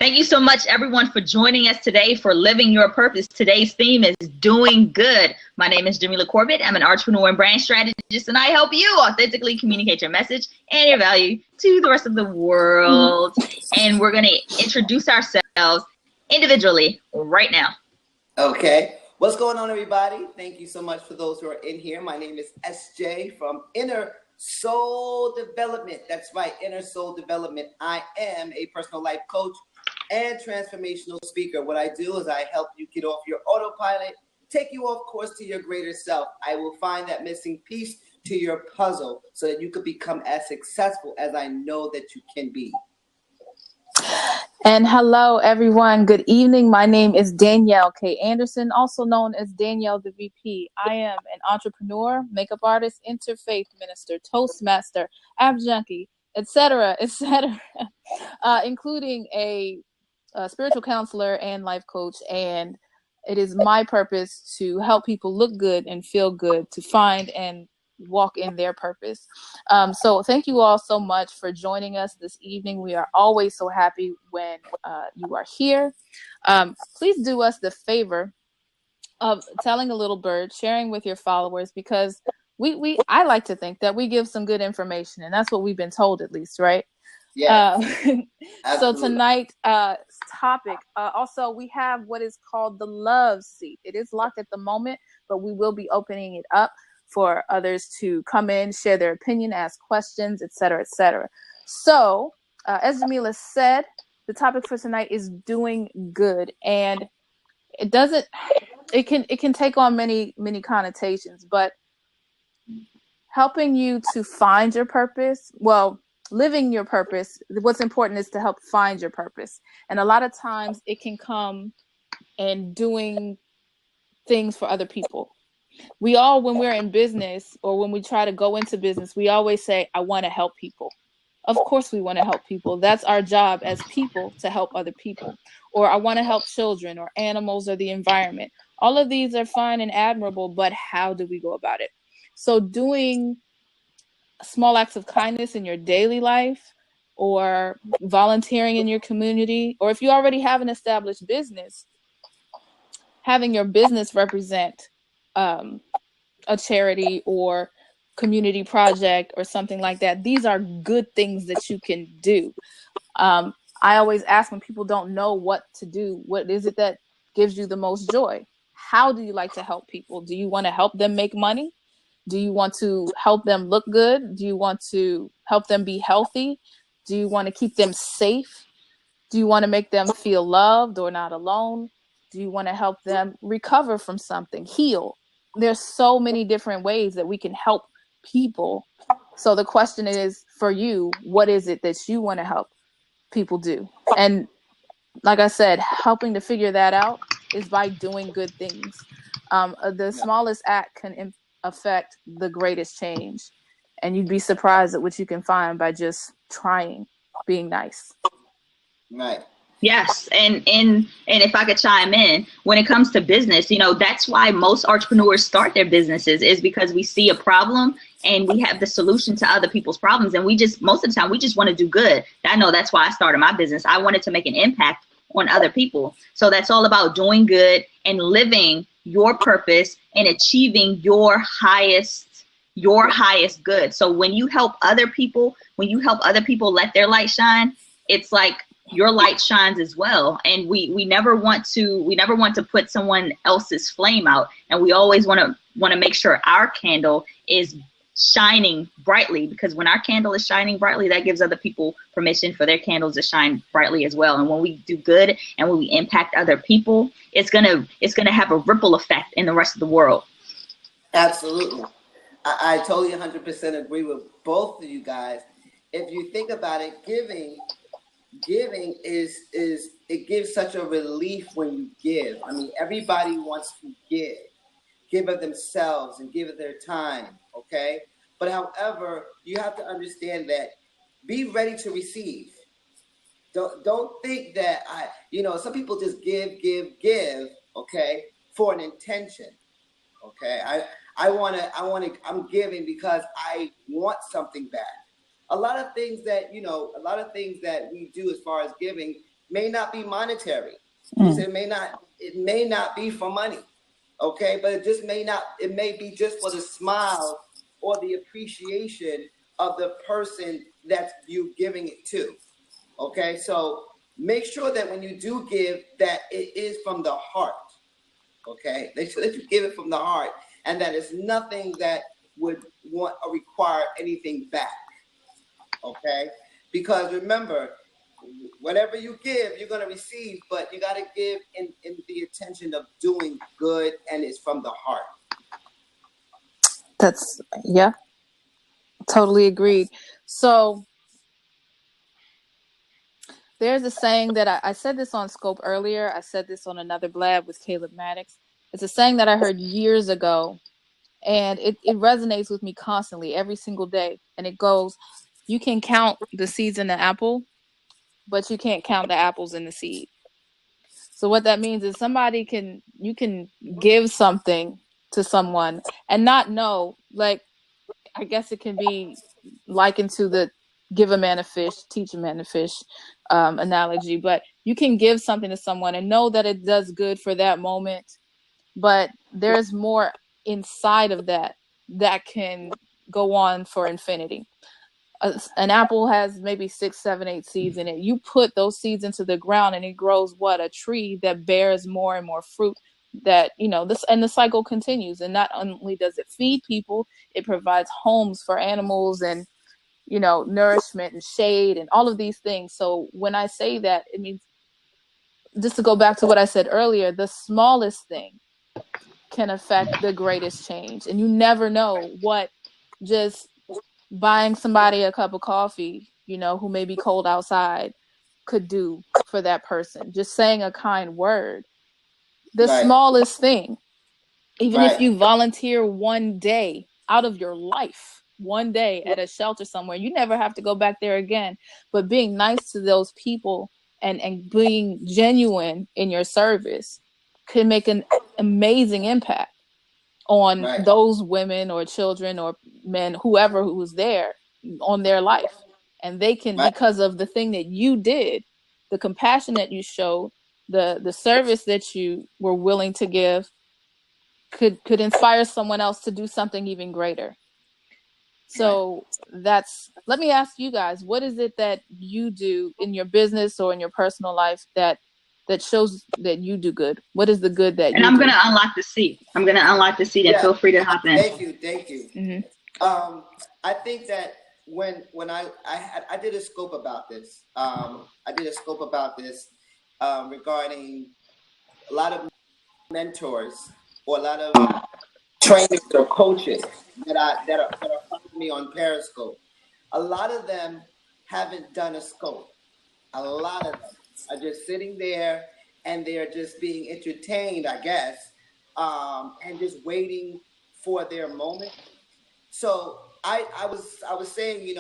Thank you so much, everyone, for joining us today for Living Your Purpose. Today's theme is doing good. My name is Jamila Corbett. I'm an entrepreneur and brand strategist, and I help you authentically communicate your message and your value to the rest of the world. And we're going to introduce ourselves individually right now. Okay. What's going on, everybody? Thank you so much for those who are in here. My name is SJ from Inner Soul Development. That's right, Inner Soul Development. I am a personal life coach and transformational speaker. What I do is I help you get off your autopilot, take you off course to your greater self. I will find that missing piece to your puzzle so that you could become as successful as I know that you can be. And hello, everyone. Good evening. My name is Danielle K. Anderson, also known as Danielle the VP. I am an entrepreneur, makeup artist, interfaith minister, Toastmaster, app junkie, etc., including a spiritual counselor and life coach. And it is my purpose to help people look good and feel good, to find and walk in their purpose. So thank you all so much for joining us this evening. We are always so happy when you are here. Please do us the favor of telling a little bird, sharing with your followers, because I like to think that we give some good information, and that's what we've been told, at least, right? Yeah. So tonight's topic, also we have what is called the love seat. It is locked at the moment, but we will be opening it up for others to come in, share their opinion, ask questions, etc., etc. So, as Jamila said, the topic for tonight is doing good, and it can take on many connotations, but helping you to find your purpose, living your purpose, what's important is to help find your purpose. And a lot of times it can come in doing things for other people. We all, when we're in business or when we try to go into business, we always say, I want to help people. Of course we want to help people. That's our job as people, to help other people. Or I want to help children or animals or the environment. All of these are fine and admirable, but how do we go about it? So doing small acts of kindness in your daily life, or volunteering in your community, or if you already have an established business, having your business represent a charity or community project or something like that. These are good things that you can do. I always ask, when people don't know what to do, what is it that gives you the most joy? How do you like to help people? Do you want to help them make money? Do you want to help them look good? Do you want to help them be healthy? Do you want to keep them safe? Do you want to make them feel loved or not alone? Do you want to help them recover from something, heal? There's so many different ways that we can help people. So the question is, for you, what is it that you want to help people do? And like I said, helping to figure that out is by doing good things. The smallest act can affect the greatest change. And you'd be surprised at what you can find by just trying, being nice. Right. Yes, and if I could chime in, when it comes to business, that's why most entrepreneurs start their businesses, is because we see a problem and we have the solution to other people's problems, and most of the time we just want to do good. I know that's why I started my business. I wanted to make an impact on other people. So that's all about doing good and living your purpose and achieving your highest good. So when you help other people let their light shine, it's like your light shines as well. And we never want to put someone else's flame out. And we always want to make sure our candle is shining brightly, because when our candle is shining brightly, that gives other people permission for their candles to shine brightly as well. And when we do good and when we impact other people, it's gonna have a ripple effect in the rest of the world. Absolutely. I totally 100% agree with both of you guys. If you think about it, giving is it gives such a relief when you give. I mean, everybody wants to give of themselves and give of their time, okay? But however, you have to understand that be ready to receive. Don't think that some people just give, okay, for an intention. Okay. I'm giving because I want something back. A lot of things that we do as far as giving may not be monetary. It may not be for money. Okay, but it may be just for the smile or the appreciation of the person that you giving it to. Okay, so make sure that when you do give, that it is from the heart. Okay, make sure that you give it from the heart, and that it's nothing that would want or require anything back. Okay, because remember, whatever you give, you're going to receive, but you got to give in the intention of doing good, and it's from the heart. That's, yeah, totally agreed. So there's a saying that I said this on Scope earlier. I said this on another blab with Caleb Maddox. It's a saying that I heard years ago, and it resonates with me constantly every single day. And it goes, you can count the seeds in the apple, but you can't count the apples in the seed. So what that means is you can give something to someone and not know, like, I guess it can be likened to the give a man a fish, teach a man a fish analogy, but you can give something to someone and know that it does good for that moment, but there's more inside of that can go on for infinity. An apple has maybe 6, 7, 8 seeds in it. You put those seeds into the ground and it grows a tree that bears more and more fruit, that, and the cycle continues. And not only does it feed people, it provides homes for animals and, nourishment and shade and all of these things. So when I say that, it means, just to go back to what I said earlier, the smallest thing can affect the greatest change. And you never know what just buying somebody a cup of coffee, who may be cold outside, could do for that person. Just saying a kind word, the smallest thing. Even if you volunteer one day out of your life, one day at a shelter somewhere, you never have to go back there again. But being nice to those people and being genuine in your service can make an amazing impact on those women or children or men, whoever who was there, on their life. And they can, because of the thing that you did, the compassion that you showed, the service that you were willing to give, could inspire someone else to do something even greater. So let me ask you guys, what is it that you do in your business or in your personal life that shows that you do good? What is the good that you do? And I'm going to unlock the seat. And feel free to hop in. Thank you. Mm-hmm. I think that when I did a scope about this, regarding a lot of mentors or a lot of trainers or coaches that are following me on Periscope. A lot of them haven't done a scope. A lot of them are just sitting there and they're just being entertained, I guess, and just waiting for their moment. So I was saying,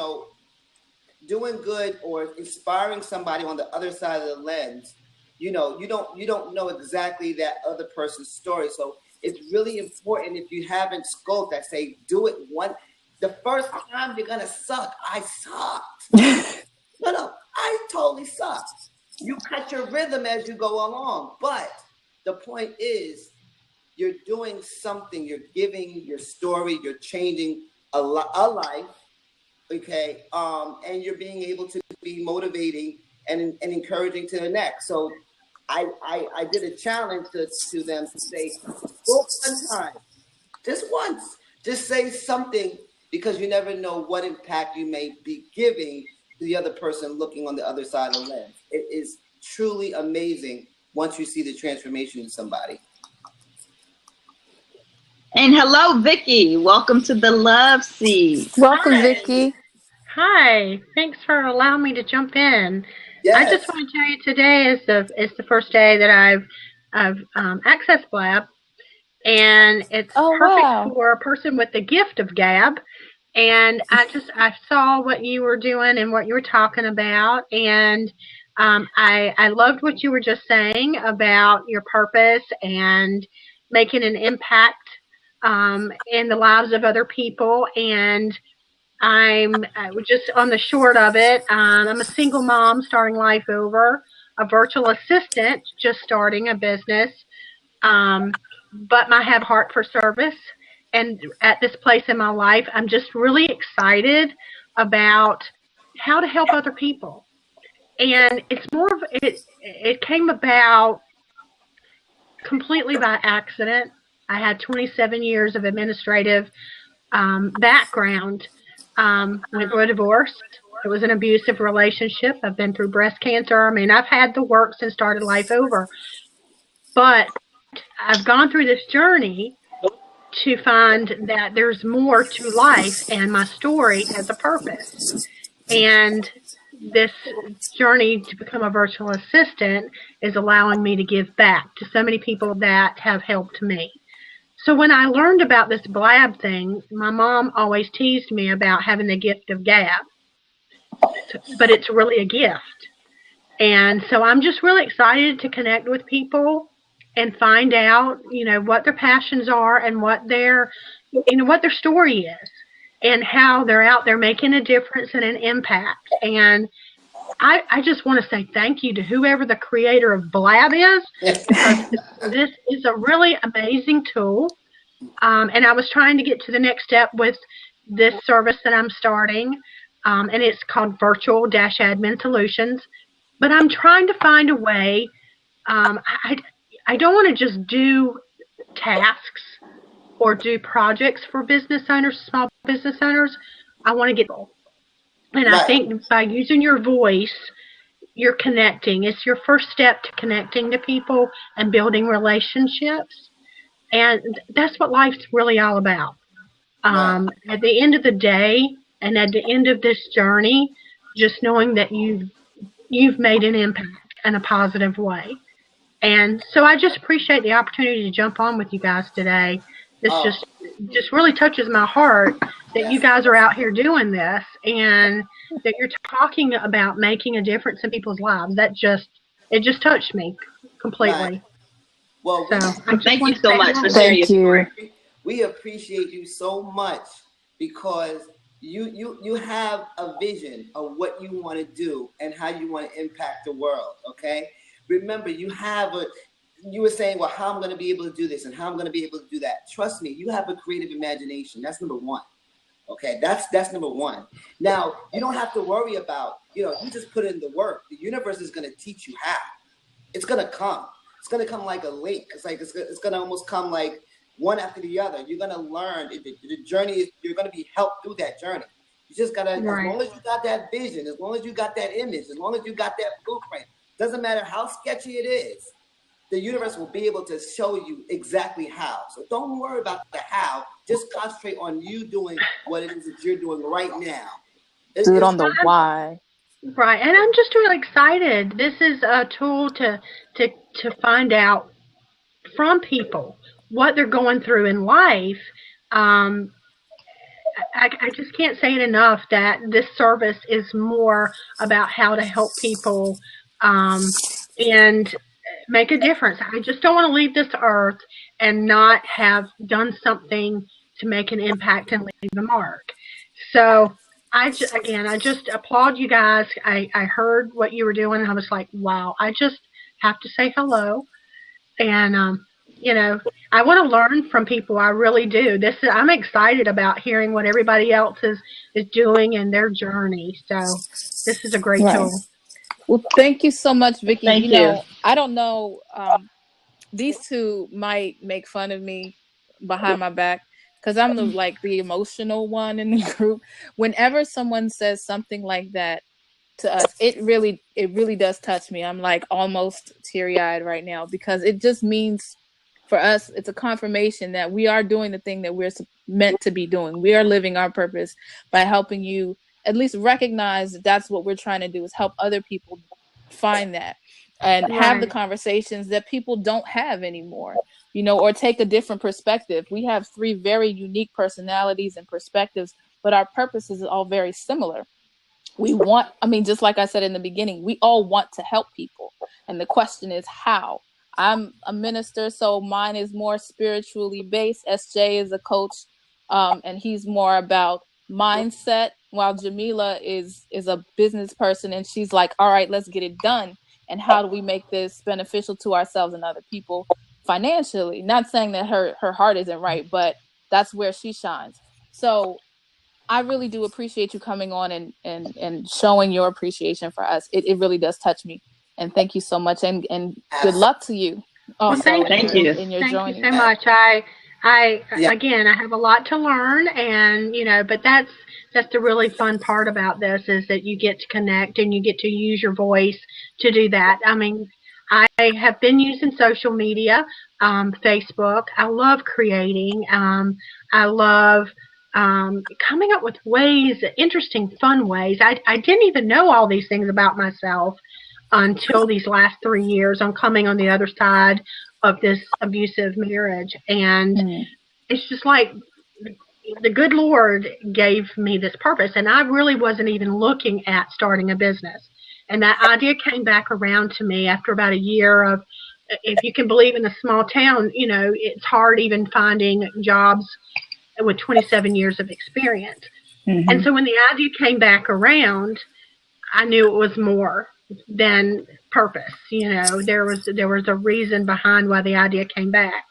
doing good or inspiring somebody on the other side of the lens, you don't know exactly that other person's story. So it's really important, if you haven't scoped, I say do it the first time you're gonna suck. I sucked. No, I totally sucked. You cut your rhythm as you go along, but the point is, you're doing something. You're giving your story. You're changing a life, okay? And you're being able to be motivating and encouraging to the next. So I did a challenge to them to say, go one time, just once, just say something, because you never know what impact you may be giving to the other person looking on the other side of the lens. It is truly amazing once you see the transformation in somebody. And hello, Vicky. Welcome to the Love Seat. Welcome, Vicky. Hi. Thanks for allowing me to jump in. Yes. I just want to tell you, today is the first day that I've accessed Blab, and it's perfect for a person with the gift of gab. And I saw what you were doing and what you were talking about, and I loved what you were just saying about your purpose and making an impact in the lives of other people. And I was just on the short of it. I'm a single mom starting life over. a virtual assistant just starting a business, but I have heart for service. And at this place in my life, I'm just really excited about how to help other people. And it's more of it came about completely by accident. I had 27 years of administrative background. Went through a divorce. It was an abusive relationship. I've been through breast cancer. I mean, I've had the works and started life over. But I've gone through this journey to find that there's more to life, and my story has a purpose. And this journey to become a virtual assistant is allowing me to give back to so many people that have helped me. So when I learned about this Blab thing, my mom always teased me about having the gift of gab, but it's really a gift. And so I'm just really excited to connect with people and find out, what their passions are and what their story is and how they're out there making a difference and an impact. And I just want to say thank you to whoever the creator of Blab is, because this is a really amazing tool. And I was trying to get to the next step with this service that I'm starting, and it's called Virtual-Admin Solutions. But I'm trying to find a way. I don't want to just do tasks or do projects for business owners, small business owners. I want to get people. And I think by using your voice, you're connecting. It's your first step to connecting to people and building relationships. And that's what life's really all about. At the end of the day and at the end of this journey, just knowing that you've made an impact in a positive way. And so I just appreciate the opportunity to jump on with you guys today. This just really touches my heart that you guys are out here doing this and that you're talking about making a difference in people's lives. It just touched me completely. Right. Well, so thank you so much for sharing your story. We appreciate you so much because you have a vision of what you want to do and how you want to impact the world. Okay. Remember, you were saying, well, how I'm going to be able to do this and how I'm going to be able to do that. Trust me, you have a creative imagination. That's number one. Okay, that's number one. Now, you don't have to worry about, you just put in the work. The universe is going to teach you how. It's going to come. It's going to come like a lake. It's going to almost come like one after the other. You're going to learn. The journey is, you're going to be helped through that journey. You just got to, as long as you got that vision, as long as you got that image, as long as you got that blueprint, doesn't matter how sketchy it is, the universe will be able to show you exactly how. So don't worry about the how. Just concentrate on you doing what it is that you're doing right now. Do it on the why. Right, and I'm just really excited. This is a tool to find out from people what they're going through in life. I just can't say it enough that this service is more about how to help people and make a difference. I just don't want to leave this earth and not have done something to make an impact and leave a mark. So I just applaud you guys. I heard what you were doing and I was like, wow, I just have to say hello. And, I want to learn from people. I really do. I'm excited about hearing what everybody else is doing in their journey. So this is a great tool. Well, thank you so much, Vicki. Thank you. I don't know. These two might make fun of me behind my back because I'm the emotional one in the group. Whenever someone says something like that to us, it really does touch me. I'm like almost teary-eyed right now because it just means for us, it's a confirmation that we are doing the thing that we're meant to be doing. We are living our purpose by helping you at least recognize that that's what we're trying to do, is help other people find that and have the conversations that people don't have anymore, or take a different perspective. We have 3 very unique personalities and perspectives, but our purpose is all very similar. Just like I said in the beginning, we all want to help people. And the question is how? I'm a minister, so mine is more spiritually based. SJ is a coach, and he's more about mindset, while Jamila is a business person, and she's like, all right, let's get it done. and how do we make this beneficial to ourselves and other people financially. Not saying that her heart isn't right, but that's where she shines. So I really do appreciate you coming on and showing your appreciation for us. It really does touch me. And thank you so much. And good luck to you. Well, thank you. In your thank journey. you so much. Again, I have a lot to learn, and but that's the really fun part about this, is that you get to connect and you get to use your voice to do that. I mean, I have been using social media, Facebook. I love creating. I love coming up with ways, interesting, fun ways. I didn't even know all these things about myself until these last 3 years on coming on the other side of this abusive marriage. And it's just like the good Lord gave me this purpose, and I really wasn't even looking at starting a business. And that idea came back around to me after about a year of, if you can believe, in a small town, it's hard even finding jobs with 27 years of experience. And so when the idea came back around, I knew it was more than purpose. There was a reason behind why the idea came back.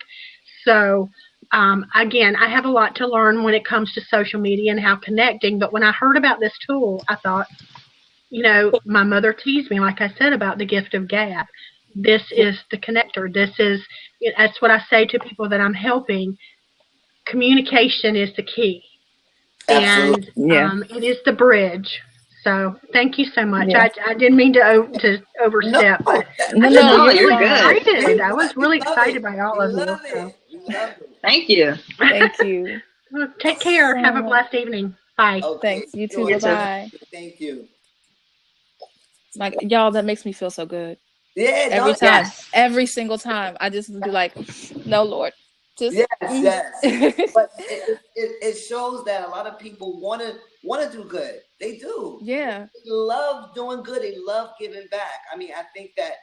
So again, I have a lot to learn when it comes to social media and how connecting. But when I heard about this tool, I thought, my mother teased me, like I said, about the gift of gab. This is the connector. That's what I say to people that I'm helping. Communication is the key. Absolutely. And it is the bridge. So thank you so much. Yeah. I didn't mean to overstep. No, you're good. I was really excited by all of you. So. Thank you. Thank you. Well, take care. Have a blessed evening. Bye. Okay. Thanks. You too. Bye. Thank you. Like, y'all, that makes me feel so good. Yeah. Every time. Yes. Every single time. I just be like, no, Lord. Just, yes. But it shows that a lot of people want to do good. They do. Yeah. They love doing good. They love giving back. I mean, I think that,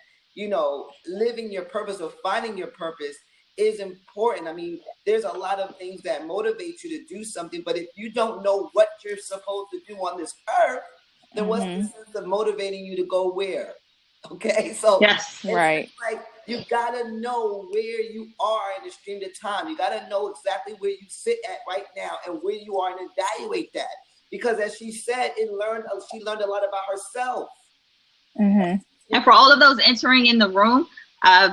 living your purpose or finding your purpose is important. I mean, there's a lot of things that motivate you to do something, but if you don't know what you're supposed to do on this earth, then what's the sense of motivating you to go where? Okay, so yes, right. Like, you gotta know where you are in the stream of time. You gotta know exactly where you sit at right now and where you are, and evaluate that. Because as she said, she learned a lot about herself. And for all of those entering in the room,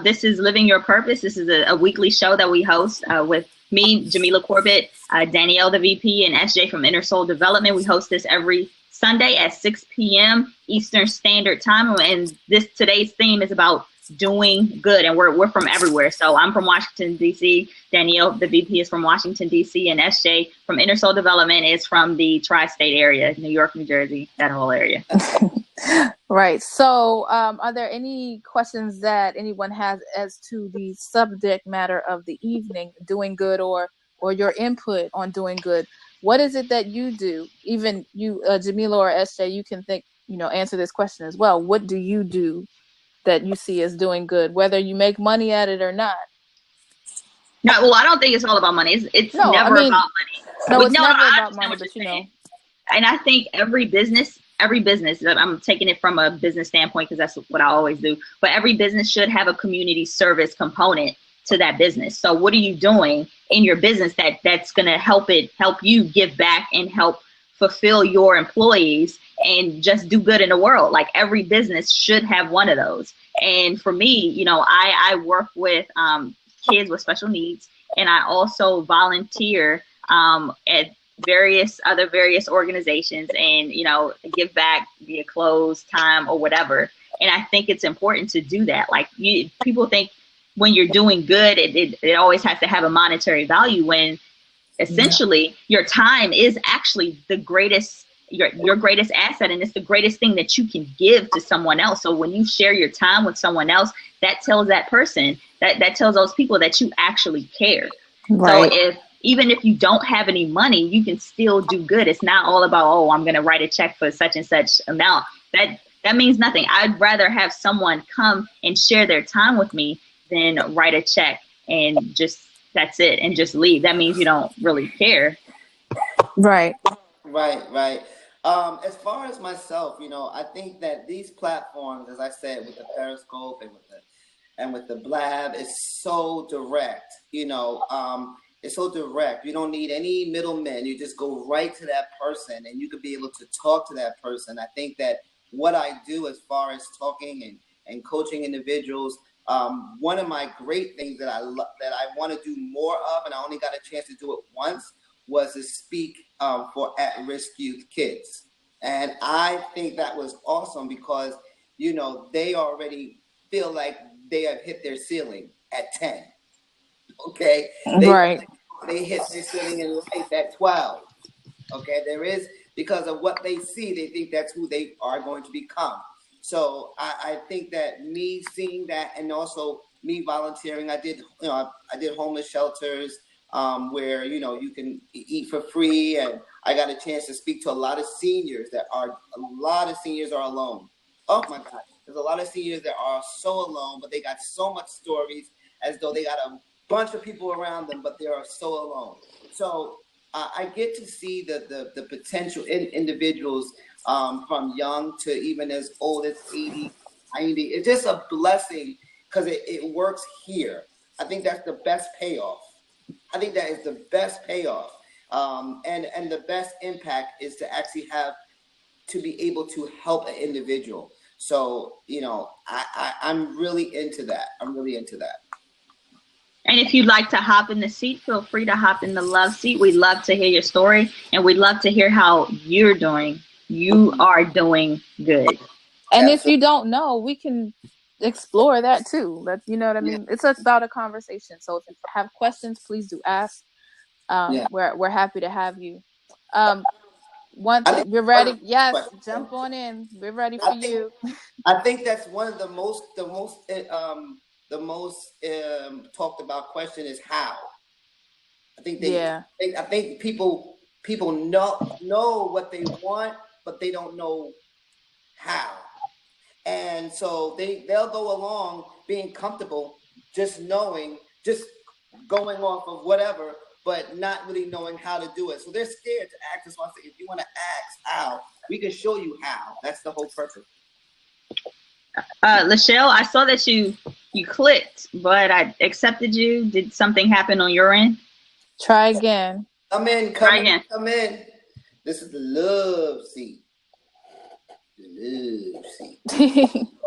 this is Living Your Purpose. This is a weekly show that we host with me, Jamila Corbett, Danielle, the VP, and SJ from Inner Soul Development. We host this every Sunday at 6 p.m. Eastern Standard Time. And today's theme is about doing good. And we're from everywhere. So I'm from Washington, D.C. Danielle, the VP, is from Washington, D.C. And SJ from Inner Soul Development is from the tri-state area, New York, New Jersey, that whole area. Right. So are there any questions that anyone has as to the subject matter of the evening, doing good, or your input on doing good? What is it that you do? Even you, Jamila or SJ, you can answer this question as well. What do you do that you see as doing good, whether you make money at it or not? No, well, I don't think it's all about money. It's never about money. No, it's never about money, but And I think every business, I'm taking it from a business standpoint because that's what I always do, but every business should have a community service component to that business. So what are you doing in your business that's going to help you give back and help fulfill your employees and just do good in the world? Like, every business should have one of those. And for me, I work with kids with special needs, and I also volunteer at various organizations and, give back via clothes, time, or whatever. And I think it's important to do that. Like, people think when you're doing good, it always has to have a monetary value, when essentially your time is actually the greatest, your greatest asset. And it's the greatest thing that you can give to someone else. So when you share your time with someone else, that tells that person, that tells those people that you actually care. Right. So even if you don't have any money, you can still do good. It's not all about, I'm going to write a check for such and such amount. That means nothing. I'd rather have someone come and share their time with me than write a check and that's it, and just leave. That means you don't really care. Right. Right. As far as myself, I think that these platforms, as I said, with the Periscope and with the Blab, is so direct. It's so direct. You don't need any middlemen. You just go right to that person, and you could be able to talk to that person. I think that what I do as far as talking and coaching individuals, one of my great things that I want to do more of, and I only got a chance to do it once, was to speak for at-risk youth kids. And I think that was awesome because, they already feel like they have hit their ceiling at 10. Okay? Right. They hit their ceiling in life at 12. Okay? Because of what they see, they think that's who they are going to become. So I think that me seeing that, and also me volunteering, I did homeless shelters, where you can eat for free, and I got a chance to speak to a lot of seniors are alone. Oh my God, there's a lot of seniors that are so alone, but they got so much stories, as though they got a bunch of people around them, but they are so alone. So I get to see the potential in individuals, from young to even as old as 80, 90. It's just a blessing because it works here. I think that's the best payoff. I think that is the best payoff. And the best impact is to actually to be able to help an individual. So, I'm really into that. And if you'd like to hop in the seat, feel free to hop in the love seat. We'd love to hear your story, and we'd love to hear how you're doing. You are doing good. And if you don't know, we can explore that too. You know what I mean? Yeah. It's about a conversation. So if you have questions, please do ask. We're happy to have you. One thing, you're ready? Yes, jump on in. We're ready for you. I think that's one of the most talked about question is how. I think I think people know what they want, but they don't know how. And so they'll go along being comfortable, just going off of whatever, but not really knowing how to do it. So they're scared to ask us. So I say, if you want to ask how, we can show you how. That's the whole purpose. Lachelle, I saw that you clicked, but I accepted you. Did something happen on your end? Try again. Come in. This is the love seat. The love seat.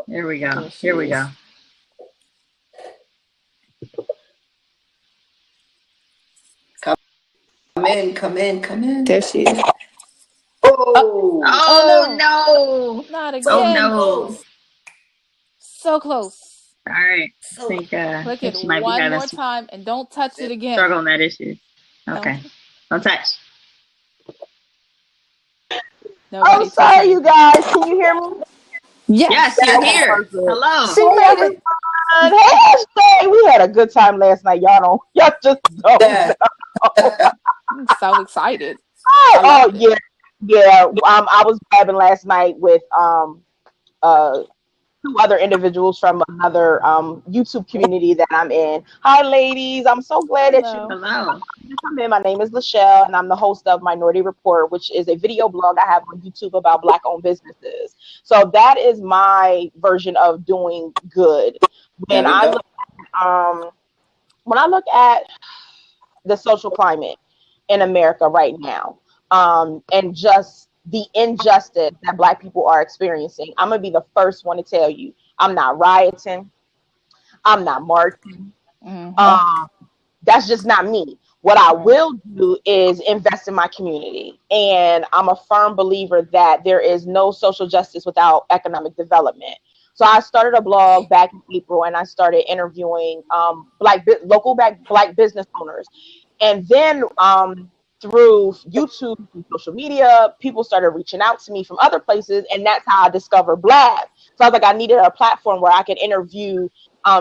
Here we go. Come in. There she is. Oh no. Not again. Oh no. So close. All right. I think click it one more time and don't touch it again. Struggle on that issue. Okay. Don't touch. I'm sorry, you guys. Can you hear me? Yes, you're here. Hello. Hey, Ashley. We had a good time last night. Y'all just don't know. I'm so excited. Oh yeah. I was blabbing last night with two other individuals from another YouTube community that I'm in. Hi, ladies. I'm so glad that you come in. My name is Lachelle, and I'm the host of Minority Report, which is a video blog I have on YouTube about Black-owned businesses. So that is my version of doing good. When I look at the social climate in America right now, and just the injustice that Black people are experiencing, I'm gonna be the first one to tell you, I'm not rioting, I'm not marching. That's just not me. What I will do is invest in my community, and I'm a firm believer that there is no social justice without economic development. So I started a blog back in April, and I started interviewing local Black business owners, and then through YouTube and social media, people started reaching out to me from other places, and that's how I discovered Blab. So I was like, I needed a platform where I could interview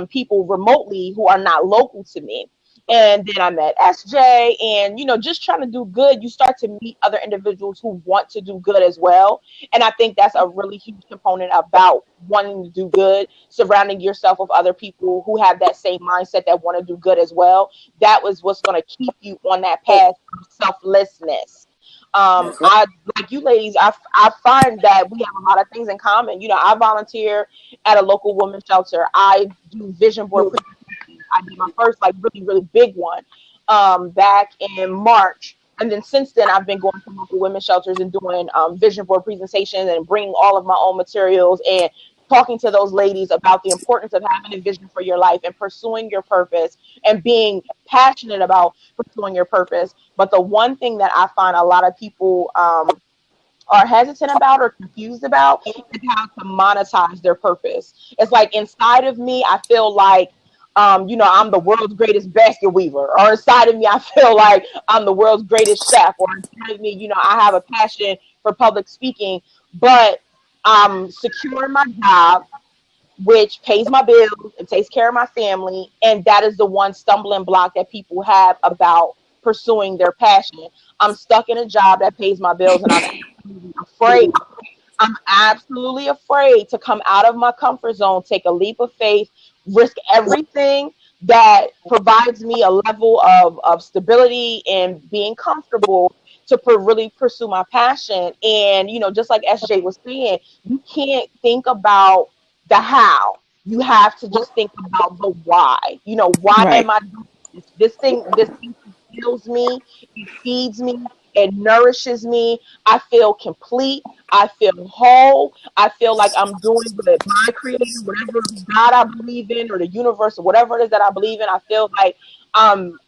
people remotely who are not local to me. And then I met SJ, and just trying to do good, you start to meet other individuals who want to do good as well. And I think that's a really huge component about wanting to do good, surrounding yourself with other people who have that same mindset that want to do good as well. That was what's going to keep you on that path of selflessness. That's right. I like you ladies. I find that we have a lot of things in common. You know, I volunteer at a local women's shelter. I do vision board presentations. I did my first like really big one back in March. And then since then, I've been going to local women's shelters and doing vision board presentations and bringing all of my own materials and talking to those ladies about the importance of having a vision for your life and pursuing your purpose and being passionate about pursuing your purpose. But the one thing that I find a lot of people are hesitant about or confused about is how to monetize their purpose. It's like inside of me, I feel like you know, I'm the world's greatest basket weaver, or inside of me, I feel like I'm the world's greatest chef, or inside of me, you know, I have a passion for public speaking, but I'm secure in my job, which pays my bills and takes care of my family, and that is the one stumbling block that people have about pursuing their passion. I'm stuck in a job that pays my bills, and I'm afraid. I'm absolutely afraid to come out of my comfort zone, take a leap of faith, risk everything that provides me a level of stability and being comfortable to really pursue my passion. And, you know, just like SJ was saying, you can't think about the how. You have to just think about the why. You know, why Right. am I doing this? This thing fulfills me, it feeds me, it nourishes me. I feel complete. I feel whole. I feel like I'm doing what my creator, whatever God I believe in, or the universe, or whatever it is that I believe in. I feel like I'm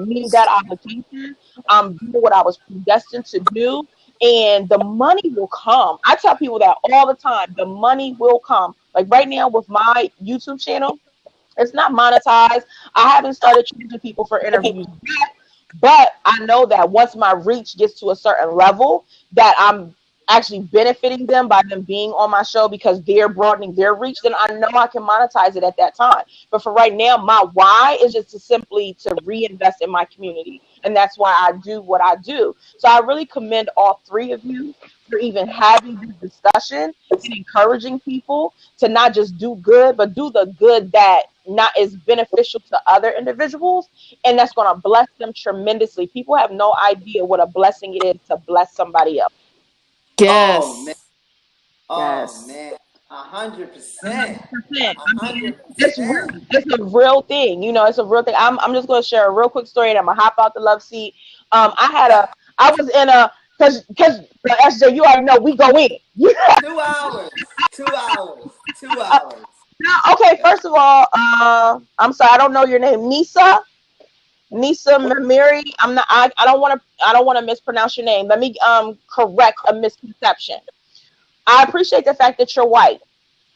meeting that obligation. I'm doing what I was predestined to do, and the money will come. I tell people that all the time. The money will come. Like right now with my YouTube channel, it's not monetized. I haven't started charging people for interviews yet, but I know that once my reach gets to a certain level, that I'm actually benefiting them by them being on my show because they're broadening their reach, then I know I can monetize it at that time. But for right now, my why is just to reinvest in my community. And that's why I do what I do. So I really commend all three of you for even having this discussion and encouraging people to not just do good, but do the good that not is beneficial to other individuals, and that's going to bless them tremendously. People have no idea what a blessing it is to bless somebody else. Yes. Oh man. Oh man. 100%. 100%. It's a real thing. You know, it's a real thing. I'm just going to share a real quick story, and I'm gonna hop out the love seat. I was in a because SJ, you already know we go in. 2 hours. 2 hours. 2 hours. Okay, first of all, I'm sorry, I don't know your name, Nisa Mamiri. I don't want to mispronounce your name. Let me correct a misconception. I appreciate the fact that you're white,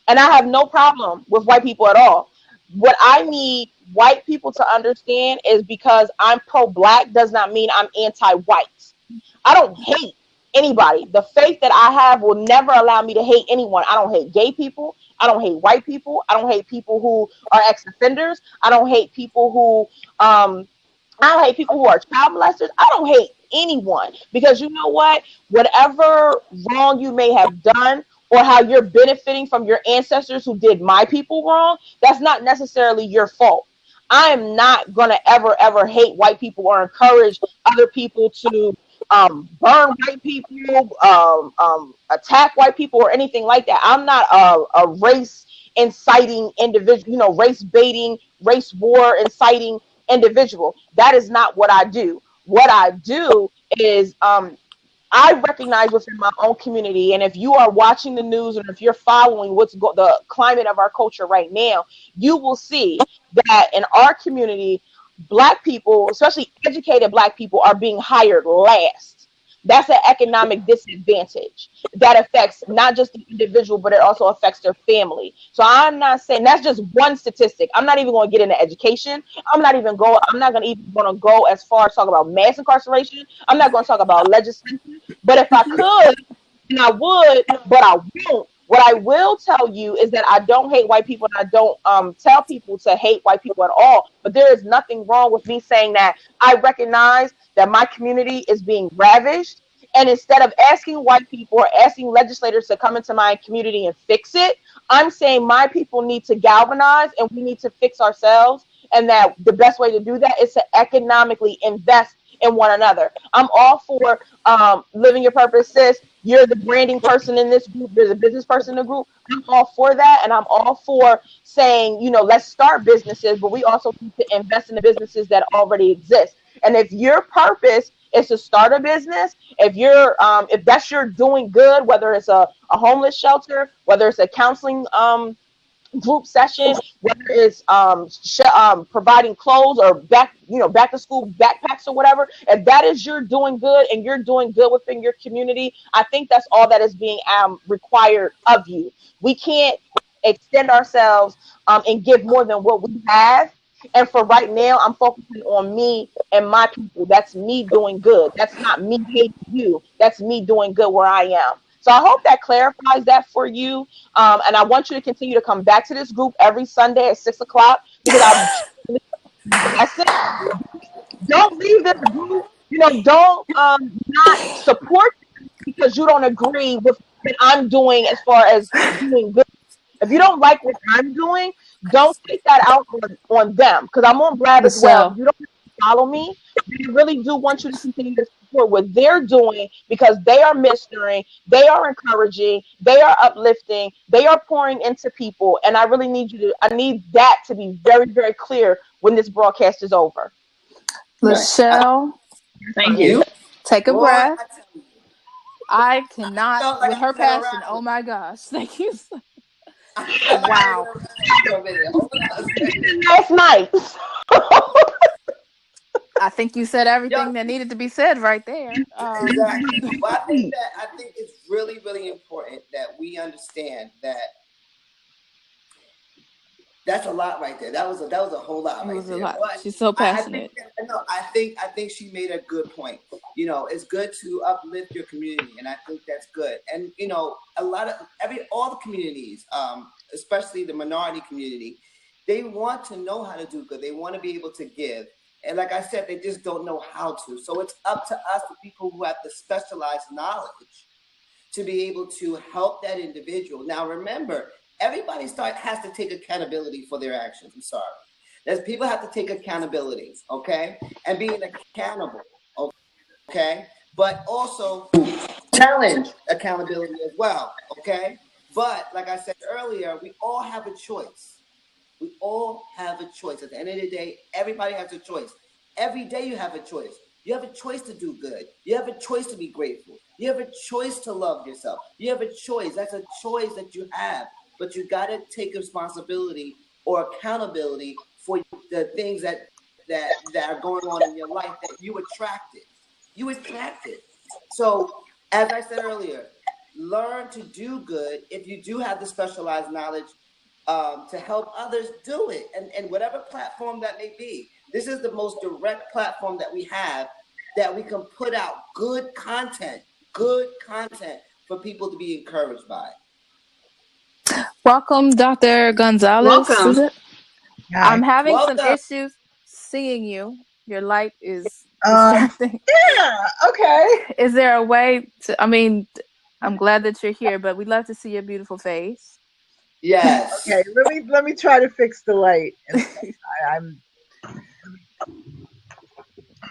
and I have no problem with white people at all. What I need white people to understand is because I'm pro-black does not mean I'm anti-white. I don't hate anybody. The faith that I have will never allow me to hate anyone. I don't hate gay people. I don't hate white people. I don't hate people who are ex-offenders. I don't hate people who I don't hate people who are child molesters. I don't hate anyone because you know what? Whatever wrong you may have done or how you're benefiting from your ancestors who did my people wrong, that's not necessarily your fault. I am not going to ever hate white people or encourage other people to burn white people, attack white people or anything like that. I'm not a race inciting individual, you know, race baiting, race war inciting individual. That is not what I do. What I do is I recognize within my own community, and if you are watching the news and if you're following the climate of our culture right now, you will see that in our community, Black people, especially educated Black people, are being hired last. That's an economic disadvantage that affects not just the individual, but it also affects their family. So I'm not saying that's just one statistic. I'm not even going to get into education. I'm not even going to go as far as talk about mass incarceration. I'm not going to talk about legislation. But if I could, and I would, but I won't. What I will tell you is that I don't hate white people, and I don't tell people to hate white people at all. But there is nothing wrong with me saying that I recognize that my community is being ravished. And instead of asking white people or asking legislators to come into my community and fix it, I'm saying my people need to galvanize and we need to fix ourselves. And that the best way to do that is to economically invest in one another. I'm all for living your purpose, sis. You're the branding person in this group. You're the business person in the group. I'm all for that. And I'm all for saying, you know, let's start businesses, but we also need to invest in the businesses that already exist. And if your purpose is to start a business, if that's your doing good, whether it's a homeless shelter, whether it's a counseling group session, whether it's providing clothes or back to school backpacks or whatever, if that is you're doing good and you're doing good within your community, I think that's all that is being required of you. We can't extend ourselves and give more than what we have. And for right now, I'm focusing on me and my people. That's me doing good. That's not me hating you. That's me doing good where I am. So I hope that clarifies that for you. And I want you to continue to come back to this group every Sunday at 6 o'clock because I said, don't leave this group. You know, don't not support because you don't agree with what I'm doing as far as doing good. If you don't like what I'm doing, don't take that out on them because I'm on Blab as well. If you don't follow me, I really do want you to continue to support what they're doing because they are ministering, they are encouraging, they are uplifting, they are pouring into people. And I really need that to be very, very clear when this broadcast is over. Lachelle, thank you. Take a breath. I cannot with her passion. Oh my gosh. Thank you. Wow. That's nice. I think you said everything that needed to be said right there. Exactly. Well, I think it's really, really important that we understand that that's a lot right there. That was a whole lot right there. But she's so passionate. I think she made a good point. You know, it's good to uplift your community, and I think that's good. And you know, all the communities, especially the minority community, they want to know how to do good. They want to be able to give. And like I said, they just don't know how to. So it's up to us, the people who have the specialized knowledge, to be able to help that individual. Now, remember, everybody has to take accountability for their actions. I'm sorry. People have to take accountability, okay? And being accountable, okay? But also challenge accountability as well, okay? But like I said earlier, we all have a choice. We all have a choice. At the end of the day, everybody has a choice. Every day you have a choice. You have a choice to do good. You have a choice to be grateful. You have a choice to love yourself. You have a choice. That's a choice that you have. But you got to take responsibility or accountability for the things that are going on in your life that you attracted. You attracted. So, as I said earlier, learn to do good if you do have the specialized knowledge to help others do it. And whatever platform that may be. This is the most direct platform that we have that we can put out good content for people to be encouraged by. Welcome, Dr. Gonzalez. Welcome. I'm having some issues seeing you. Your light is distracting. Yeah, okay. Is there a way to, I'm glad that you're here, but we'd love to see your beautiful face. Yes. Okay, let me try to fix the light.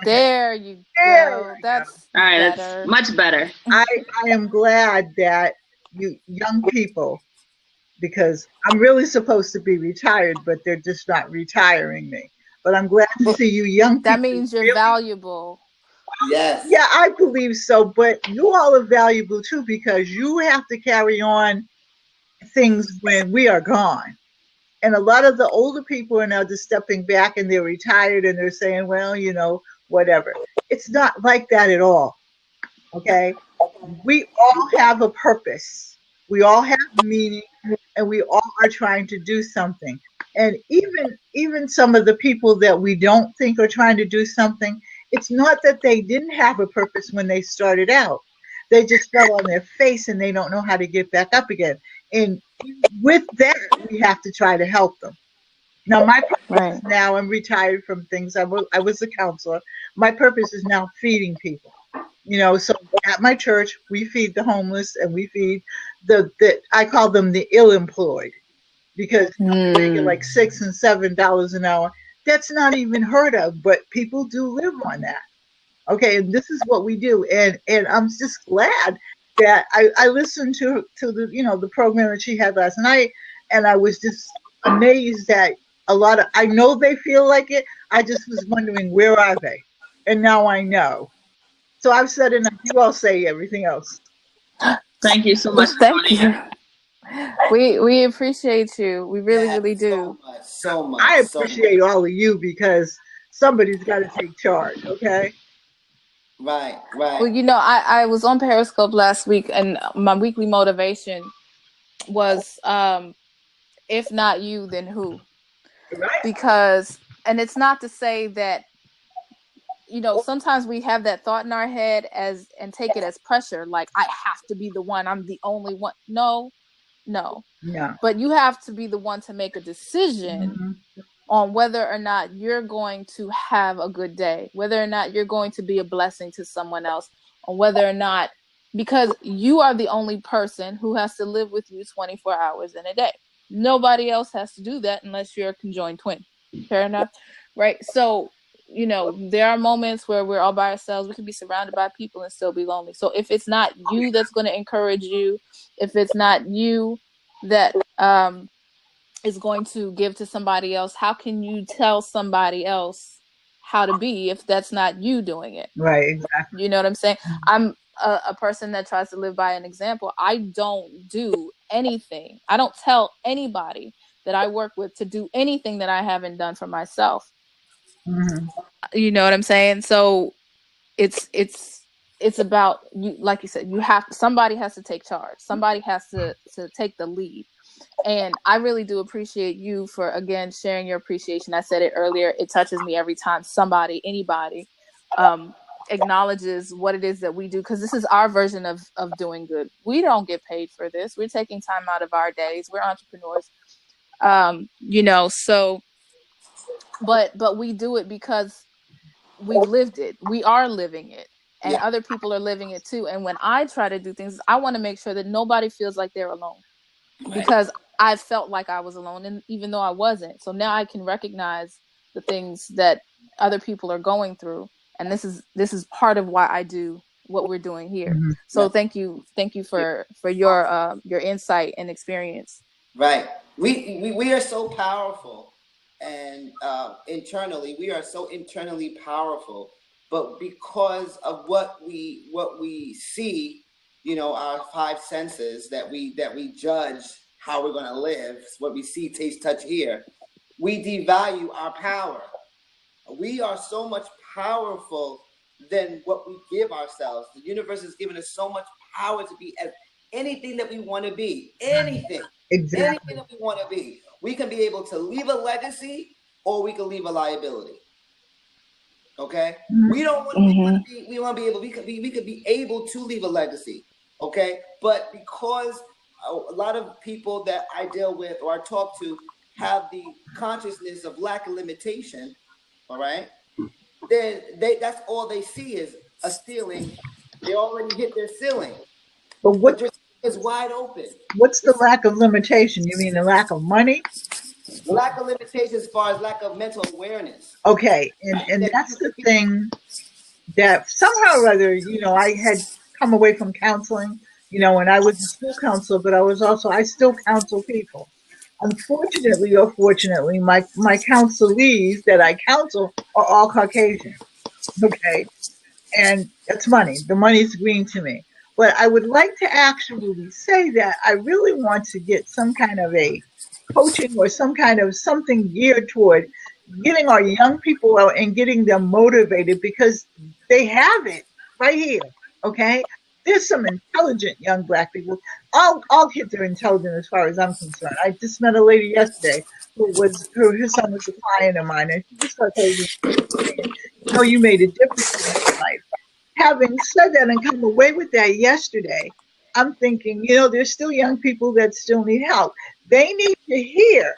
There you go. That's all right. better. That's much better. I am glad that you young people, because I'm really supposed to be retired, but they're just not retiring me. But I'm glad to see you young people. That means you're really valuable. Yes. Yeah, I believe so. But you all are valuable too, because you have to carry on things when we are gone. And a lot of the older people are now just stepping back and they're retired and they're saying, well, you know, whatever. It's not like that at all. Okay? We all have a purpose. We all have meaning, and we all are trying to do something. And even some of the people that we don't think are trying to do something, it's not that they didn't have a purpose when they started out. They just fell on their face and they don't know how to get back up again. And with that, we have to try to help them. Now, my purpose is now, I'm retired from things. I was a counselor. My purpose is now feeding people. You know, so at my church, we feed the homeless and we feed I call them the ill-employed, because they get like $6 and $7 an hour. That's not even heard of, but people do live on that. Okay, and this is what we do, and I'm just glad that I listened to the the program that she had last night, and I was just amazed that a lot of, I know they feel like it. I just was wondering, where are they? And now I know. So I've said enough. You all say everything else. Thank you so much. Thank you. We appreciate you. We really do. So much. I appreciate all of you, because somebody's got to take charge. Okay. Right. Well, I was on Periscope last week, and my weekly motivation was, if not you, then who? Right. Because, and it's not to say that, sometimes we have that thought in our head and take it as pressure, like I have to be the one, I'm the only one. No. Yeah. But you have to be the one to make a decision on whether or not you're going to have a good day, whether or not you're going to be a blessing to someone else, or whether or not, because you are the only person who has to live with you 24 hours in a day. Nobody else has to do that unless you're a conjoined twin. Fair enough? Right? So, there are moments where we're all by ourselves. We can be surrounded by people and still be lonely. So if it's not you that's going to encourage you, if it's not you that is going to give to somebody else, how can you tell somebody else how to be if that's not you doing it? Right, exactly. You know what I'm saying? I'm a person that tries to live by an example. I don't do anything. I don't tell anybody that I work with to do anything that I haven't done for myself. You know what I'm saying? So it's about, you, like you said, somebody has to take charge. Somebody has to take the lead. And I really do appreciate you for, again, sharing your appreciation. I said it earlier. It touches me every time anybody acknowledges what it is that we do, because this is our version of doing good. We don't get paid for this. We're taking time out of our days. We're entrepreneurs. So, but we do it because we lived it. We are living it. And other people are living it too. And when I try to do things, I want to make sure that nobody feels like they're alone. Right. Because I felt like I was alone, and even though I wasn't. So now I can recognize the things that other people are going through. And this is part of why I do what we're doing here. So thank you for your insight and experience. Right. We are so powerful, and internally we are so internally powerful, but because of what we see, our five senses that we judge how we're going to live, what we see, taste, touch, hear, we devalue our power. We are so much powerful than what we give ourselves. The universe has given us so much power to be as anything that we want to be. Anything. Exactly. Anything that we want to be. We can be able to leave a legacy, or we can leave a liability. Okay? We don't want to be, we want to be able, we could be able to leave a legacy. Okay? But because a lot of people that I deal with or I talk to have the consciousness of lack of limitation, all right, then that's all they see is a ceiling. They already hit their ceiling. But what is wide open? What's the lack of limitation? You mean the lack of money? Lack of limitation as far as lack of mental awareness. Okay, and that's the thing that somehow or other, I had come away from counseling, and I was a school counselor, but I still counsel people. Unfortunately or fortunately, my counselees that I counsel are all Caucasian. Okay. And that's money. The money's green to me. But I would like to actually say that I really want to get some kind of a coaching or some kind of something geared toward getting our young people out and getting them motivated, because they have it right here. Okay. There's some intelligent young Black people. All kids are intelligent as far as I'm concerned. I just met a lady yesterday who was, her son was a client of mine, and she just started saying, you made a difference in your life. Having said that and come away with that yesterday, I'm thinking, there's still young people that still need help. They need to hear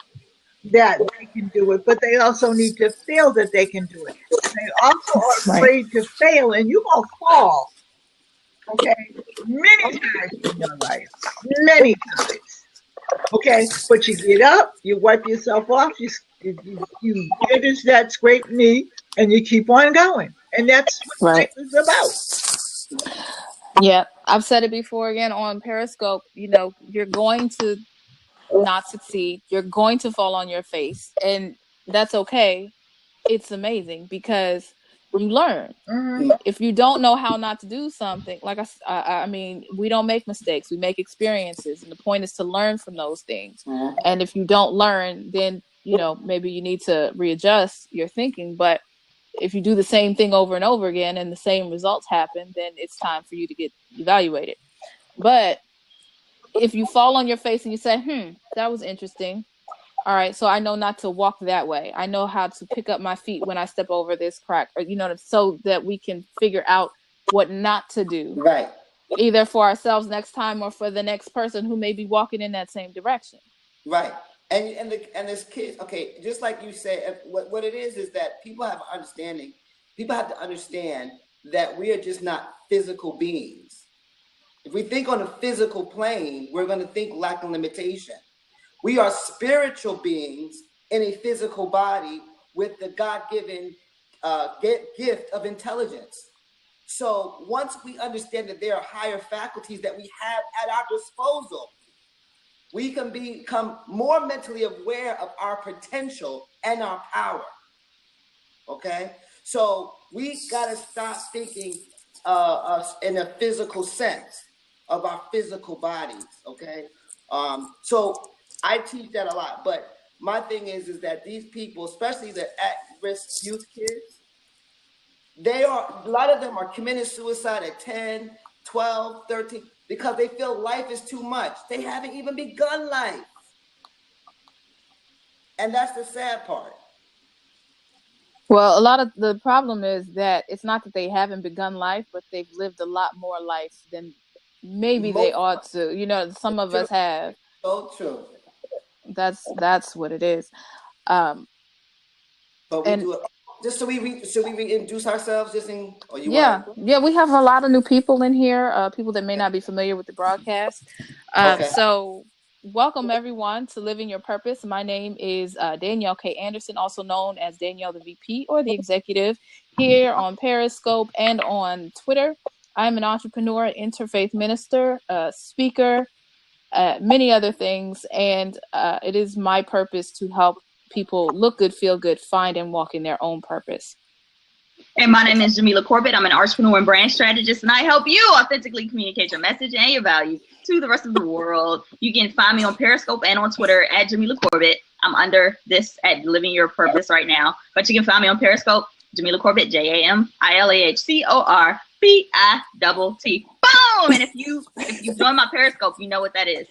that they can do it, but they also need to feel that they can do it. They also are afraid to fail, and you're going to fall. Okay, many times in your life, many times. Okay, but you get up, you wipe yourself off, you finish that scraped knee, and you keep on going. And that's what Right. life is about. Yeah, I've said it before again on Periscope. You know, you're going to not succeed. You're going to fall on your face, and that's okay. It's amazing because you learn. Mm-hmm. If you don't know how not to do something, like I mean, we don't make mistakes. We make experiences, and the point is to learn from those things. Mm-hmm. And if you don't learn, then you know maybe you need to readjust your thinking. But if you do the same thing over and over again and the same results happen, then it's time for you to get evaluated. But if you fall on your face and you say, that was interesting. All right, so I know not to walk that way. I know how to pick up my feet when I step over this crack, or so that we can figure out what not to do. Right. Either for ourselves next time or for the next person who may be walking in that same direction. Right. And as kids, okay, just like you said, what it is that people have understanding. People have to understand that we are just not physical beings. If we think on a physical plane, we're going to think lack and limitation. We are spiritual beings in a physical body with the God-given gift of intelligence. So once we understand that there are higher faculties that we have at our disposal, we can become more mentally aware of our potential and our power. Okay? So we got to stop thinking in a physical sense of our physical bodies. Okay? So I teach that a lot. But my thing is that these people, especially the at-risk youth kids, a lot of them are committing suicide at 10, 12, 13, because they feel life is too much. They haven't even begun life. And that's the sad part. Well, a lot of the problem is that it's not that they haven't begun life, but they've lived a lot more life than maybe they ought to. Some of us have. So true. That's what it is. But we do it. Just should we reintroduce ourselves? We have a lot of new people in here, people that may not be familiar with the broadcast. So welcome everyone to Living Your Purpose. My name is Danielle K. Anderson, also known as Danielle the VP or the Executive, here on Periscope and on Twitter. I'm an entrepreneur, interfaith minister, speaker, many other things, and it is my purpose to help people look good, feel good, find and walk in their own purpose. And my name is Jamila Corbett. I'm an entrepreneur and brand strategist, and I help you authentically communicate your message and your value to the rest of the world. You can find me on Periscope and on Twitter at Jamila Corbett. I'm under this at Living Your Purpose right now, but you can find me on Periscope, Jamila Corbett, JamilahCorbitt. Boom! And if you join my Periscope, you know what that is.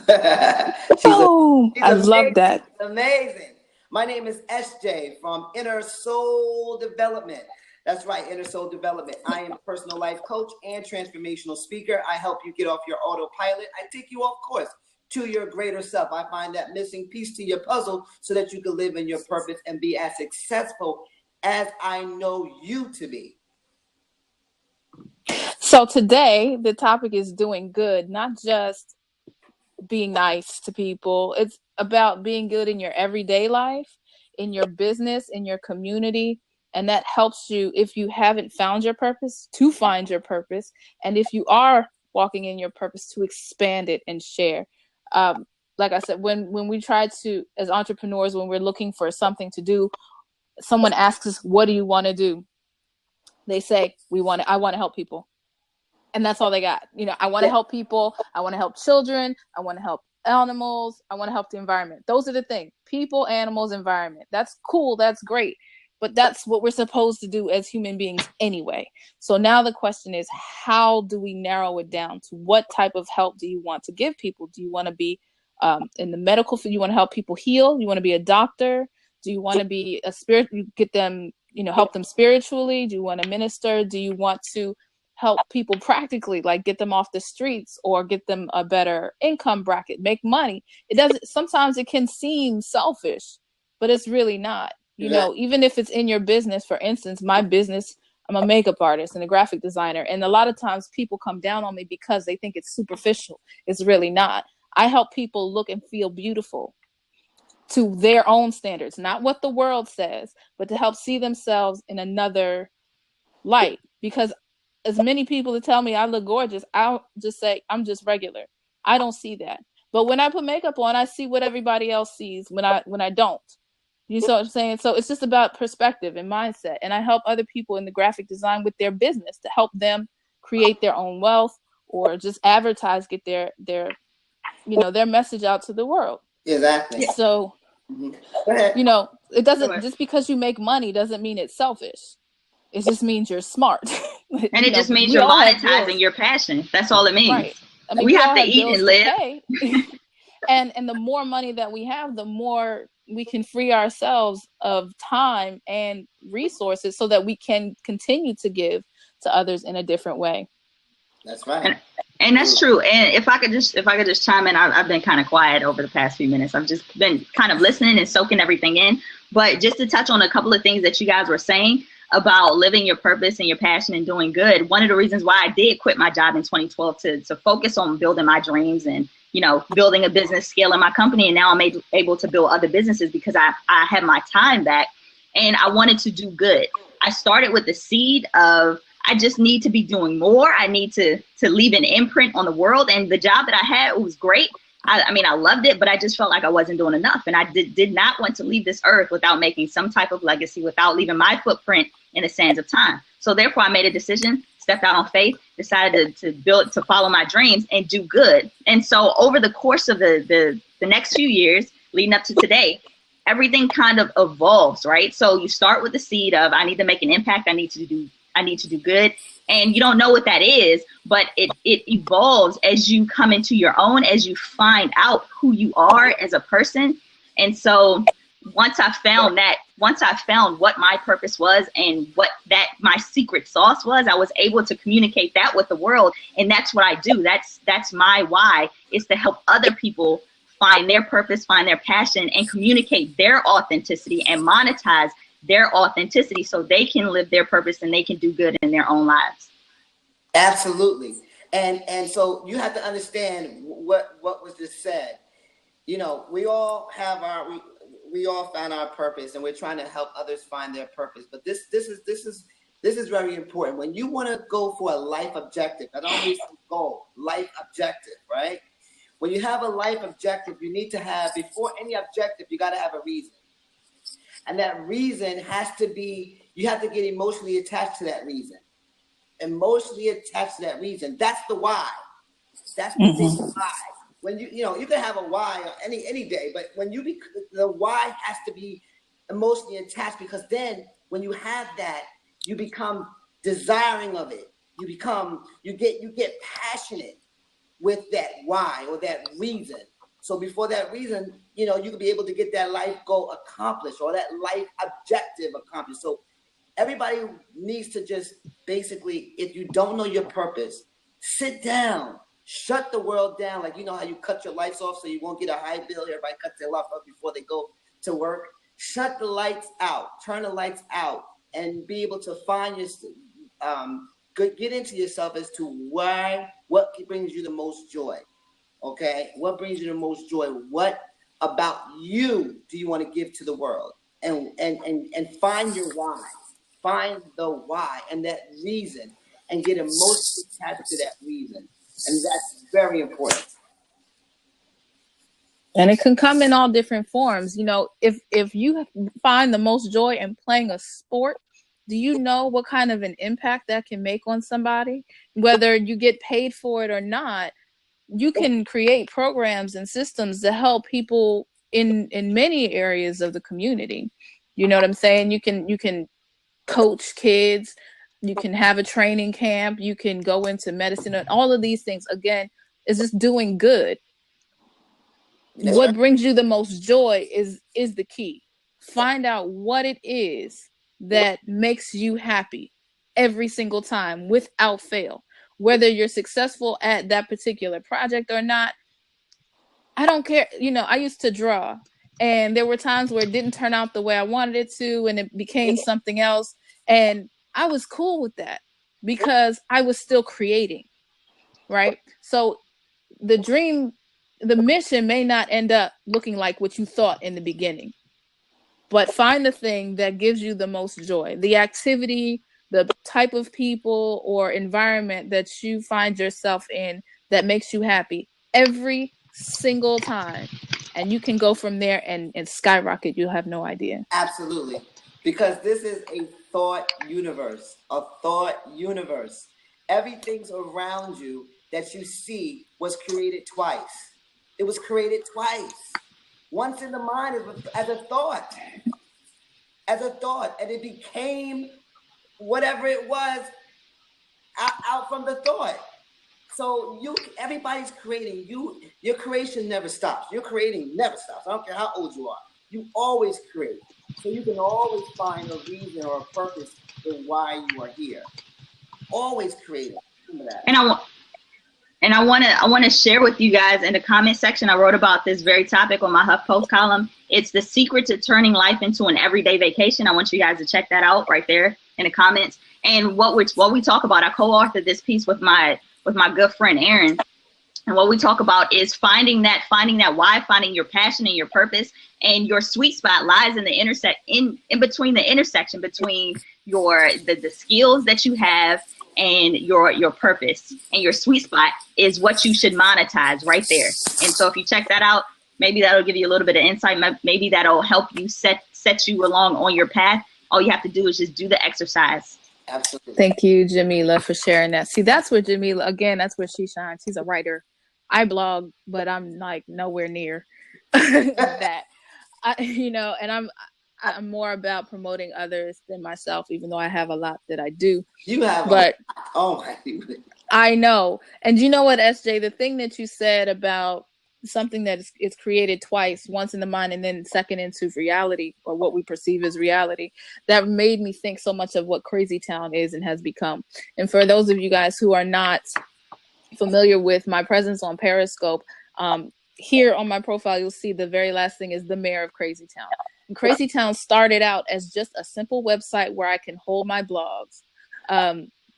I love that. Amazing. My name is SJ from Inner Soul Development. That's right, Inner Soul Development. I am a personal life coach and transformational speaker. I help you get off your autopilot. I take you off course to your greater self. I find that missing piece to your puzzle so that you can live in your purpose and be as successful as I know you to be. So today, the topic is doing good, not just being nice to people. It's about being good in your everyday life, in your business, in your community. And that helps you, if you haven't found your purpose, to find your purpose. And if you are walking in your purpose, to expand it and share. Like I said, when we try to, as entrepreneurs, when we're looking for something to do, someone asks us, what do you want to do? They say, I want to help people. And that's all they got. I want to help people. I want to help children. I want to help animals. I want to help the environment. Those are the things. People, animals, environment. That's cool. That's great. But that's what we're supposed to do as human beings anyway. So now the question is, how do we narrow it down to what type of help do you want to give people? Do you want to be in the medical field? You want to help people heal? You want to be a doctor? Do you want to be a spirit? You get them, help them spiritually? Do you want to minister? Do you want to help people practically, like get them off the streets or get them a better income bracket, make money? Sometimes it can seem selfish, but it's really not. Even if it's in your business, for instance, my business, I'm a makeup artist and a graphic designer. And a lot of times people come down on me because they think it's superficial. It's really not. I help people look and feel beautiful to their own standards, not what the world says, but to help see themselves in another light, because as many people that tell me I look gorgeous, I'll just say I'm just regular. I don't see that. But when I put makeup on, I see what everybody else sees when I don't. You know what I'm saying? So it's just about perspective and mindset. And I help other people in the graphic design with their business to help them create their own wealth, or just advertise, get their their message out to the world. Exactly. So, it doesn't, just because you make money doesn't mean it's selfish. It just means you're smart. And it just means you're monetizing your passion. That's all it means. Right. I mean, we have to eat and live. and the more money that we have, the more we can free ourselves of time and resources so that we can continue to give to others in a different way. That's right. And that's true. And if I could just chime in, I've been kind of quiet over the past few minutes. I've just been kind of listening and soaking everything in. But just to touch on a couple of things that you guys were saying about living your purpose and your passion and doing good. One of the reasons why I did quit my job in 2012 to focus on building my dreams and, building a business, scaling my company. And now I'm able to build other businesses because I had my time back and I wanted to do good. I started with the seed of, I just need to be doing more. I need to leave an imprint on the world. And the job that I had, it was great. I mean, I loved it, but I just felt like I wasn't doing enough. And I did not want to leave this earth without making some type of legacy, without leaving my footprint in the sands of time. So therefore, I made a decision, stepped out on faith, decided to follow my dreams and do good. And so over the course of the next few years leading up to today, everything kind of evolves, right? So you start with the seed of, I need to make an impact. I need to do good. And you don't know what that is, but it evolves as you come into your own, as you find out who you are as a person. And so once I found what my purpose was and what that my secret sauce was, I was able to communicate that with the world. And that's what I do. That's my why, is to help other people find their purpose, find their passion, and communicate their authenticity and monetize their authenticity so they can live their purpose and they can do good in their own lives. Absolutely. And so you have to understand what was just said. We all found our purpose and we're trying to help others find their purpose. But this is very important. When you want to go for a life objective, not only goal, life objective, right? When you have a life objective, you need to have, before any objective, you got to have a reason. And that reason has to be, you have to get emotionally attached to that reason. Emotionally attached to that reason. That's the why. That's the big why. When you can have a why any day, but when the why has to be emotionally attached, because then when you have that, you become desiring of it. You get passionate with that why or that reason. So before that reason, you could be able to get that life goal accomplished or that life objective accomplished. So everybody needs to just basically, if you don't know your purpose, sit down, shut the world down. Like, how you cut your lights off so you won't get a high bill. Everybody cuts their light off before they go to work. Shut the lights out, turn the lights out, and be able to find get into yourself as to what brings you the most joy. Okay, what brings you the most joy? What about you do you want to give to the world? And find your why. Find the why and that reason, and get emotionally attached to that reason. And that's very important. And it can come in all different forms. If you find the most joy in playing a sport, do you know what kind of an impact that can make on somebody? Whether you get paid for it or not, you can create programs and systems to help people in many areas of the community. You know what I'm saying? You can coach kids, you can have a training camp, you can go into medicine, and all of these things, again, is just doing good. Yeah. What brings you the most joy is the key. Find out what it is that makes you happy every single time without fail. Whether you're successful at that particular project or not, I don't care. I used to draw, and there were times where it didn't turn out the way I wanted it to, and it became something else. And I was cool with that because I was still creating, right? So the mission may not end up looking like what you thought in the beginning, but find the thing that gives you the most joy, the activity the type of people or environment that you find yourself in that makes you happy every single time. And you can go from there and skyrocket. You'll have no idea. Absolutely. Because this is a thought universe, a thought universe. Everything's around you that you see was created twice. It was created twice. Once in the mind as a thought. As a thought. And it became whatever it was out from the thought. So everybody's creating. Your creation never stops. Your creating never stops. I don't care how old you are. You always create. So you can always find a reason or a purpose for why you are here. Always creating. Remember that. And I want to share with you guys in the comment section. I wrote about this very topic on my HuffPost column. It's the secret to turning life into an everyday vacation. I want you guys to check that out right there in the comments. And what we talk about, I co-authored this piece with my good friend Aaron. And what we talk about is finding that why, finding your passion and your purpose, and your sweet spot lies in the in between the intersection between the skills that you have and your purpose. And your sweet spot is what you should monetize right there. And so if you check that out, maybe that'll give you a little bit of insight. Maybe that'll help you set you along on your path. All you have to do is just do the exercise. Absolutely. Thank you, Jamila, for sharing that. See, that's where Jamila, again, that's where she shines. She's a writer. I blog, but I'm like nowhere near that. And I'm more about promoting others than myself, even though I have a lot that I do. You have, but my. I know. And you know what, SJ, the thing that you said about something that is created twice, once in the mind and then second into reality, or what we perceive as reality, that made me think so much of what Crazy Town is and has become. And for those of you guys who are not familiar with my presence on Periscope, here on my profile, you'll see the very last thing is the mayor of Crazy Town. And Crazy Town started out as just a simple website where I can hold my blogs,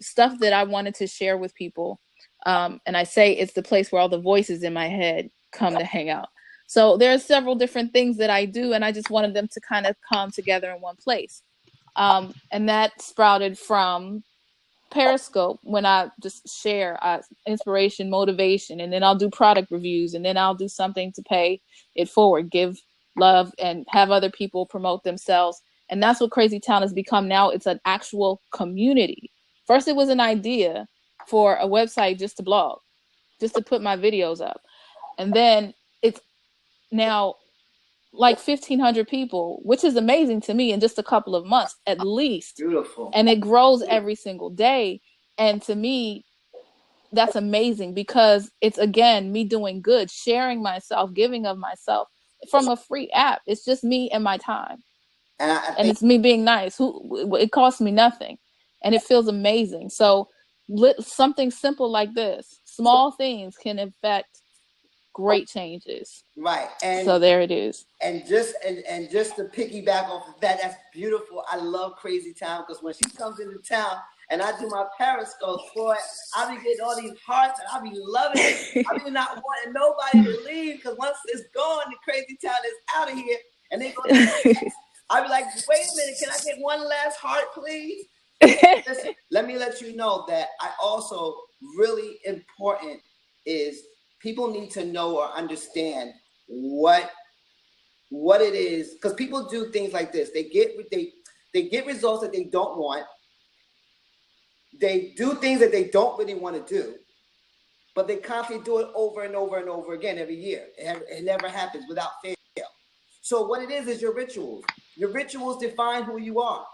stuff that I wanted to share with people. And I say it's the place where all the voices in my head come to hang out. So there are several different things that I do, and I just wanted them to kind of come together in one place. And that sprouted from Periscope, when I just share inspiration, motivation, and then I'll do product reviews, and then I'll do something to pay it forward, give love, and have other people promote themselves. And that's what Crazy Town has become now. It's an actual community. First, it was an idea for a website just to blog, just to put my videos up. And then it's now like 1,500 people, which is amazing to me in just a couple of months, at least. Beautiful. And it grows every single day. And to me, that's amazing, because it's, again, me doing good, sharing myself, giving of myself from a free app. It's just me and my time. And it's me being nice. It costs me nothing. And it feels amazing. So something simple like this, small things can affect great changes. Right. And so there it is. And just to piggyback off of that, that's beautiful. I love Crazy Town, because when she comes into town and I do my Periscope, boy, I'll be getting all these hearts and I'll be loving it. I'll be not wanting nobody to leave, because once it's gone, the Crazy Town is out of here, and they go to the next. I'll be like, wait a minute, can I get one last heart, please? Listen, let me let you know that I also, really important is, people need to know or understand what it is, because people do things like this. They get results that they don't want. They do things that they don't really want to do, but they constantly do it over and over and over again every year. It never happens without fail. So what it is your rituals. Your rituals define who you are.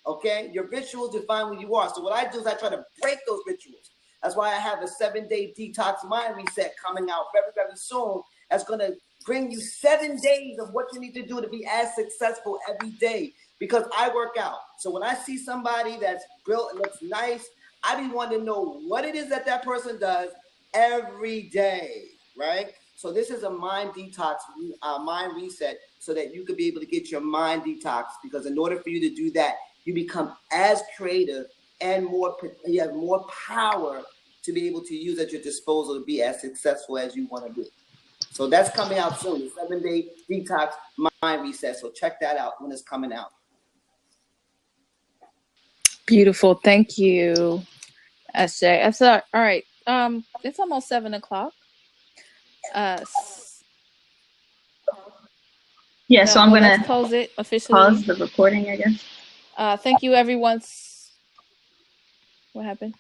Okay, your rituals define who you are. So what I do is I try to break those rituals. That's why I have a 7-day detox mind reset coming out very, very soon. That's going to bring you 7 days of what you need to do to be as successful every day, because I work out. So when I see somebody that's built and looks nice, I be wanting to know what it is that person does every day, right? So this is a mind detox, mind reset, so that you could be able to get your mind detox, because in order for you to do that, you become as creative and you have more power to be able to use at your disposal to be as successful as you want to be. So that's coming out soon, the 7-day detox mind reset. So check that out when it's coming out. Beautiful. Thank you, SJ. All right. It's almost 7 o'clock. Yeah, so I'm gonna close it officially. Pause the recording, I guess. Thank you, everyone. What happened?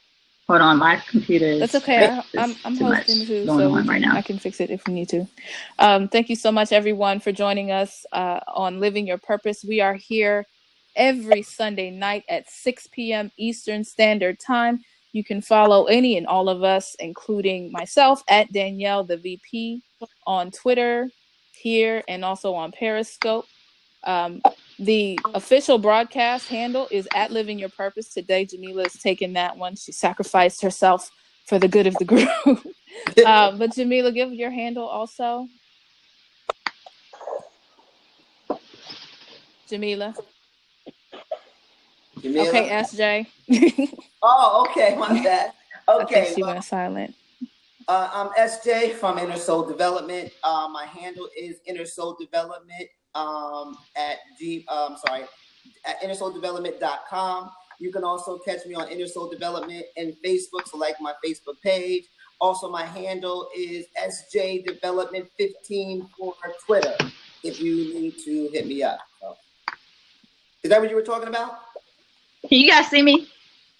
Hold on, my computer is. That's okay. I'm hosting too, so right now. I can fix it if we need to. Thank you so much, everyone, for joining us on Living Your Purpose. We are here every Sunday night at 6 p.m. Eastern Standard Time. You can follow any and all of us, including myself, at Danielle the VP on Twitter, here, and also on Periscope. The official broadcast handle is at Living Your Purpose. Today, Jamila is taking that one. She sacrificed herself for the good of the group. But Jamila, give your handle also. Jamila. Okay, SJ. Oh, okay, my bad. Okay, she went silent. I'm SJ from Inner Soul Development. My handle is Inner Soul Development at innersouldevelopment.com. You can also catch me on Inner Soul Development and Facebook, so like my Facebook page. Also, my handle is SJ Development 15 for Twitter. If you need to hit me up. So, is that what you were talking about? Can you guys see me?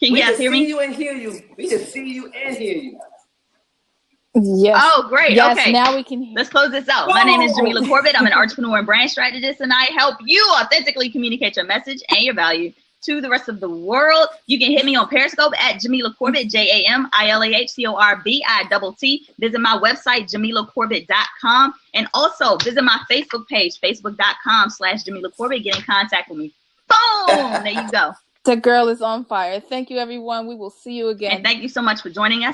Can you guys hear me? We can see you and hear you. We can see you and hear you. Yes. Oh, great. Yes, okay. Now we can hear. Let's close this out. My name is Jamila Corbett. I'm an entrepreneur and brand strategist, and I help you authentically communicate your message and your value to the rest of the world. You can hit me on Periscope at Jamila Corbett, JamilahCorbitt. Visit my website, JamilaCorbitt.com, and also visit my Facebook page, Facebook.com/Jamila Corbett. Get in contact with me. Boom! There you go. The girl is on fire. Thank you, everyone. We will see you again. And thank you so much for joining us.